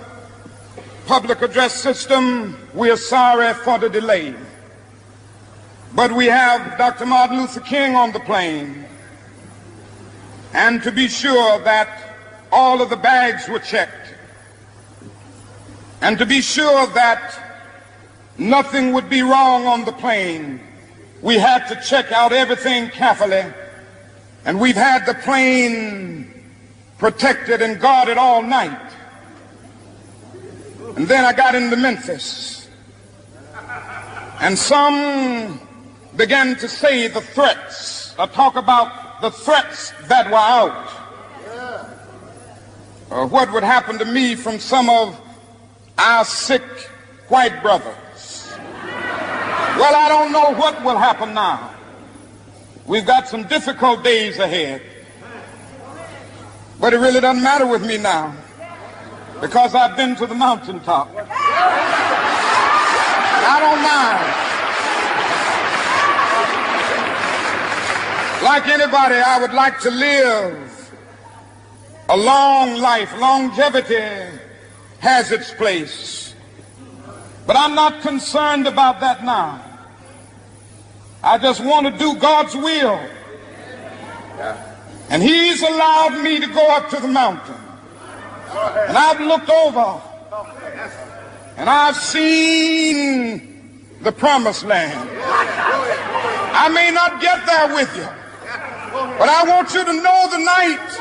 public address system, "We are sorry for the delay, but we have Dr. Martin Luther King on the plane, and to be sure that all of the bags were checked, and to be sure that nothing would be wrong on the plane, we had to check out everything carefully, and we've had the plane protected and guarded all night." And then I got into Memphis, and some began to say the threats, talk about about the threats that were out. What would happen to me from some of our sick white brothers? Well, I don't know what will happen now. We've got some difficult days ahead. But it really doesn't matter with me now, because I've been to the mountaintop. I don't mind. Like anybody, I would like to live a long life. Longevity has its place. But I'm not concerned about that now. I just want to do God's will. And He's allowed me to go up to the mountain. And I've looked over and I've seen the promised land. I may not get there with you, but I want you to know tonight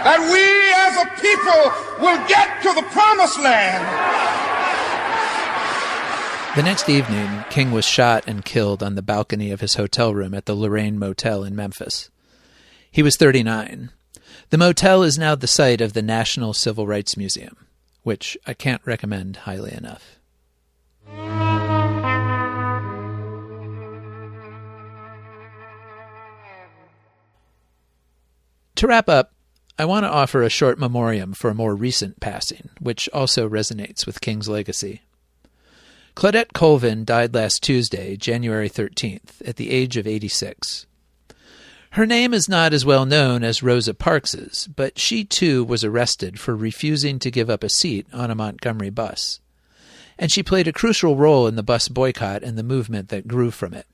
that we as a people will get to the promised land. The next evening, King was shot and killed on the balcony of his hotel room at the Lorraine Motel in Memphis. He was 39. The motel is now the site of the National Civil Rights Museum, which I can't recommend highly enough. To wrap up, I want to offer a short memoriam for a more recent passing, which also resonates with King's legacy. Claudette Colvin died last Tuesday, January 13th, at the age of 86. Her name is not as well known as Rosa Parks's, but she too was arrested for refusing to give up a seat on a Montgomery bus. And she played a crucial role in the bus boycott and the movement that grew from it.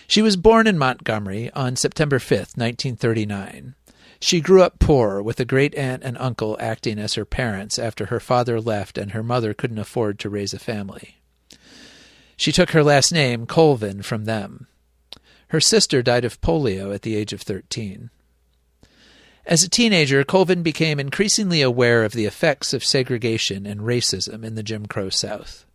She was born in Montgomery on September 5th, 1939. She grew up poor, with a great-aunt and uncle acting as her parents after her father left and her mother couldn't afford to raise a family. She took her last name, Colvin, from them. Her sister died of polio at the age of 13. As a teenager, Colvin became increasingly aware of the effects of segregation and racism in the Jim Crow South.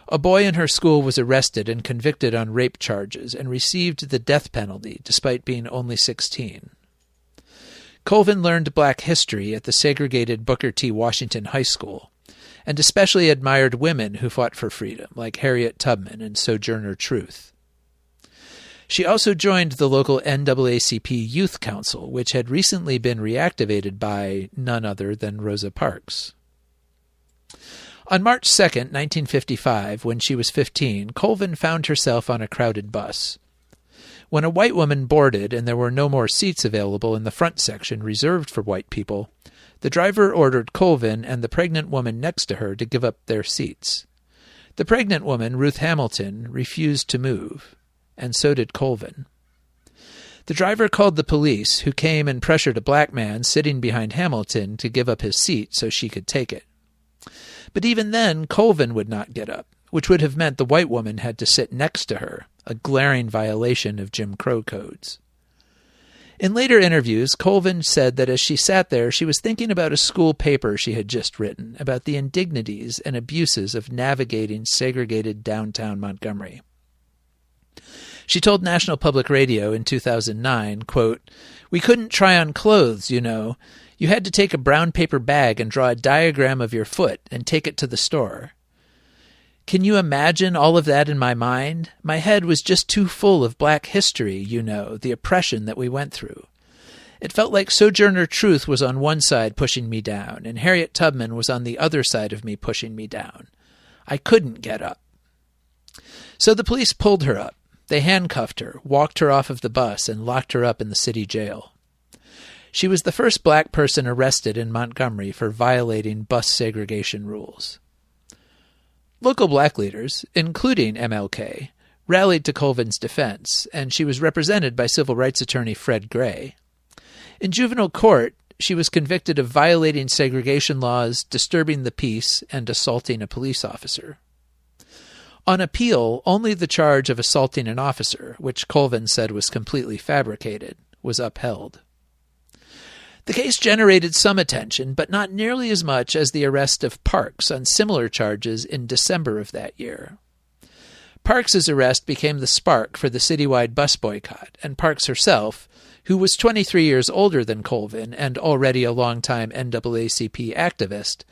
A boy in her school was arrested and convicted on rape charges and received the death penalty despite being only 16. Colvin learned black history at the segregated Booker T. Washington High School, and especially admired women who fought for freedom, like Harriet Tubman and Sojourner Truth. She also joined the local NAACP Youth Council, which had recently been reactivated by none other than Rosa Parks. On March 2, 1955, when she was 15, Colvin found herself on a crowded bus. When a white woman boarded and there were no more seats available in the front section reserved for white people, the driver ordered Colvin and the pregnant woman next to her to give up their seats. The pregnant woman, Ruth Hamilton, refused to move, and so did Colvin. The driver called the police, who came and pressured a black man sitting behind Hamilton to give up his seat so she could take it. But even then, Colvin would not get up, which would have meant the white woman had to sit next to her, a glaring violation of Jim Crow codes. In later interviews, Colvin said that as she sat there, she was thinking about a school paper she had just written about the indignities and abuses of navigating segregated downtown Montgomery. She told National Public Radio in 2009, quote, "We couldn't try on clothes, you know. You had to take a brown paper bag and draw a diagram of your foot and take it to the store. Can you imagine all of that in my mind? My head was just too full of black history, you know, the oppression that we went through. It felt like Sojourner Truth was on one side pushing me down, and Harriet Tubman was on the other side of me pushing me down. I couldn't get up." So the police pulled her up. They handcuffed her, walked her off of the bus, and locked her up in the city jail. She was the first black person arrested in Montgomery for violating bus segregation rules. Local black leaders, including MLK, rallied to Colvin's defense, and she was represented by civil rights attorney Fred Gray. In juvenile court, she was convicted of violating segregation laws, disturbing the peace, and assaulting a police officer. On appeal, only the charge of assaulting an officer, which Colvin said was completely fabricated, was upheld. The case generated some attention, but not nearly as much as the arrest of Parks on similar charges in December of that year. Parks's arrest became the spark for the citywide bus boycott, and Parks herself, who was 23 years older than Colvin and already a longtime NAACP activist,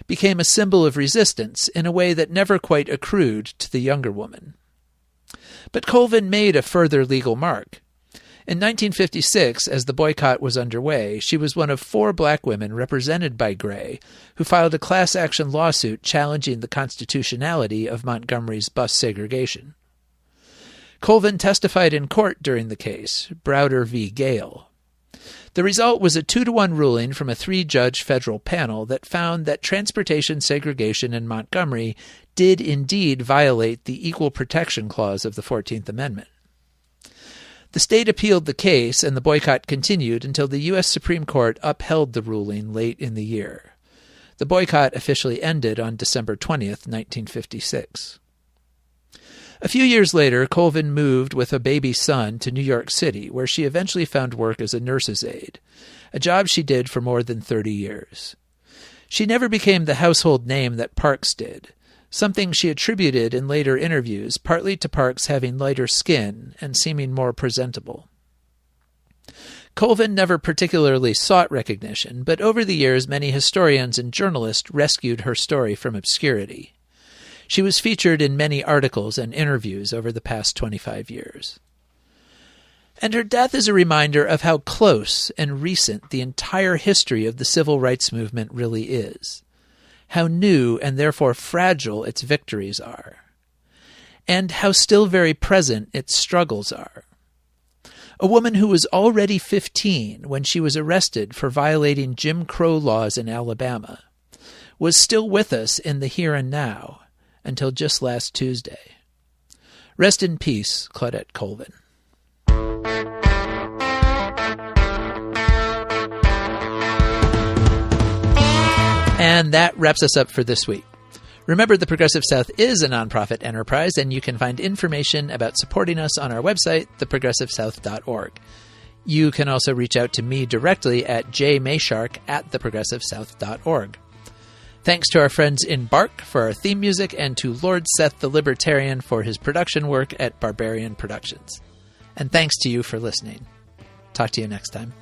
became a symbol of resistance in a way that never quite accrued to the younger woman. But Colvin made a further legal mark. In 1956, as the boycott was underway, she was one of 4 black women represented by Gray who filed a class-action lawsuit challenging the constitutionality of Montgomery's bus segregation. Colvin testified in court during the case, Browder v. Gale. The result was a 2-to-1 ruling from a 3-judge federal panel that found that transportation segregation in Montgomery did indeed violate the Equal Protection Clause of the 14th Amendment. The state appealed the case, and the boycott continued until the U.S. Supreme Court upheld the ruling late in the year. The boycott officially ended on December 20th, 1956. A few years later, Colvin moved with a baby son to New York City, where she eventually found work as a nurse's aide, a job she did for more than 30 years. She never became the household name that Parks did, something she attributed in later interviews partly to Parks having lighter skin and seeming more presentable. Colvin never particularly sought recognition, but over the years many historians and journalists rescued her story from obscurity. She was featured in many articles and interviews over the past 25 years. And her death is a reminder of how close and recent the entire history of the civil rights movement really is, how new and therefore fragile its victories are, and how still very present its struggles are. A woman who was already 15 when she was arrested for violating Jim Crow laws in Alabama was still with us in the here and now until just last Tuesday. Rest in peace, Claudette Colvin. And that wraps us up for this week. Remember, the Progressive South is a nonprofit enterprise, and you can find information about supporting us on our website, theprogressivesouth.org. You can also reach out to me directly at jmayshark@theprogressivesouth.org. Thanks to our friends in Bark for our theme music, and to Lord Seth the Libertarian for his production work at Barbarian Productions. And thanks to you for listening. Talk to you next time.